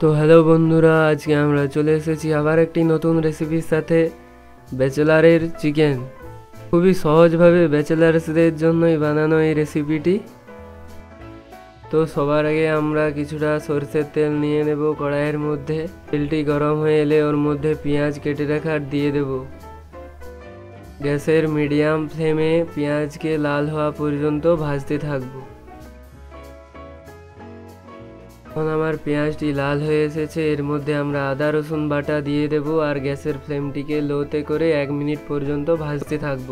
তো হ্যালো বন্ধুরা, আজকে আমরা চলে এসেছি আবার একটি নতুন রেসিপির সাথে, ব্যাচেলারের চিকেন। খুবই সহজভাবে ব্যাচেলার্সদের জন্যই বানানো এই রেসিপিটি। তো সবার আগে আমরা কিছুটা সরষের তেল নিয়ে নেব কড়াইয়ের মধ্যে। তেলটি গরম হয়ে এলে ওর মধ্যে পেঁয়াজ কেটে রাখা দিয়ে দেব। গ্যাসের মিডিয়াম ফ্লেমে পেঁয়াজকে লাল হওয়া পর্যন্ত ভাজতে থাকবো। এখন আমার পেঁয়াজটি লাল হয়ে এসেছে, এর মধ্যে আমরা আদা রসুন বাটা দিয়ে দেব আর গ্যাসের ফ্লেমটিকে লোতে করে 1 মিনিট পর্যন্ত ভাজতে থাকব।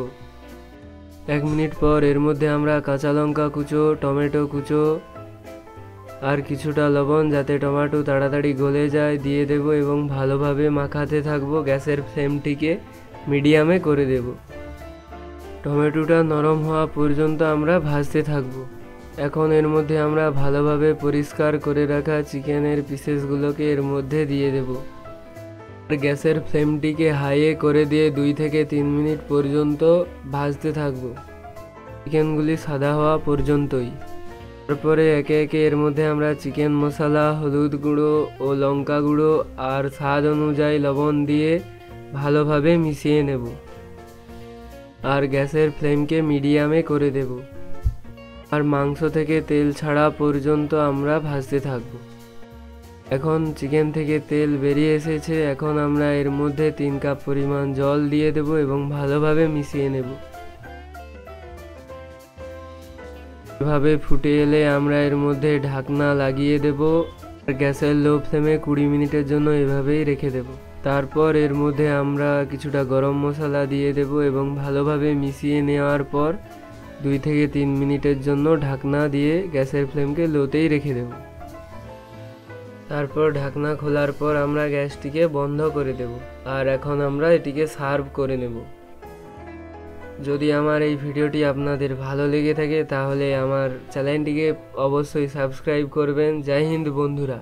1 মিনিট পর এর মধ্যে আমরা কাঁচা লঙ্কা কুচো, টমেটো কুচো আর কিছুটা লবণ, যাতে টমেটো তাড়াতাড়ি গলে যায়, দিয়ে দেব এবং ভালোভাবে মাখাতে থাকবো। গ্যাসের ফ্লেমটিকে মিডিয়ামে করে দেব। টমেটোটা নরম হওয়া পর্যন্ত আমরা ভাজতে থাকবো। এখন এর মধ্যে আমরা ভালোভাবে পরিষ্কার করে রাখা চিকেনের পিসেসগুলোকে এর মধ্যে দিয়ে দেব। গ্যাসের ফ্লেমটিকে হাইয়ে করে দিয়ে 2 থেকে 3 মিনিট পর্যন্ত ভাজতে থাকবো, চিকেনগুলি সাদা হওয়া পর্যন্তই। তারপরে একে একে এর মধ্যে আমরা চিকেন মশলা, হলুদ গুঁড়ো ও লঙ্কা গুঁড়ো আর স্বাদ অনুযায়ী লবণ দিয়ে ভালোভাবে মিশিয়ে নেব আর গ্যাসের ফ্লেমকে মিডিয়ামে করে দেব। আর মাংস থেকে তেল ছাড়া পর্যন্ত আমরা ভাজতে থাকব। এখন চিকেন থেকে তেল বেরিয়ে এসেছে, এখন আমরা এর মধ্যে 3 কাপ পরিমাণ জল দিয়ে দেব এবং ভালোভাবে মিশিয়ে নেব। এভাবে ফুটে এলে আমরা এর মধ্যে ঢাকনা লাগিয়ে দেব আর গ্যাসের লো ফ্লেমে 20 মিনিটের জন্য এভাবেই রেখে দেব। তারপর এর মধ্যে আমরা কিছুটা গরম মশলা দিয়ে দেব এবং ভালোভাবে মিশিয়ে নেওয়ার পর 2 থেকে 3 মিনিটের জন্য ঢাকনা দিয়ে গ্যাসের ফ্লেমকে লোতেই রেখে দেব। তারপর ঢাকনা খোলার পর আমরা গ্যাসটিকে বন্ধ করে দেব আর এখন আমরা এটিকে সার্ভ করে নেব। যদি আমার এই ভিডিওটি আপনাদের ভালো লেগে থাকে তাহলে আমার চ্যানেলটিকে অবশ্যই সাবস্ক্রাইব করবেন। জয় হিন্দ বন্ধুরা।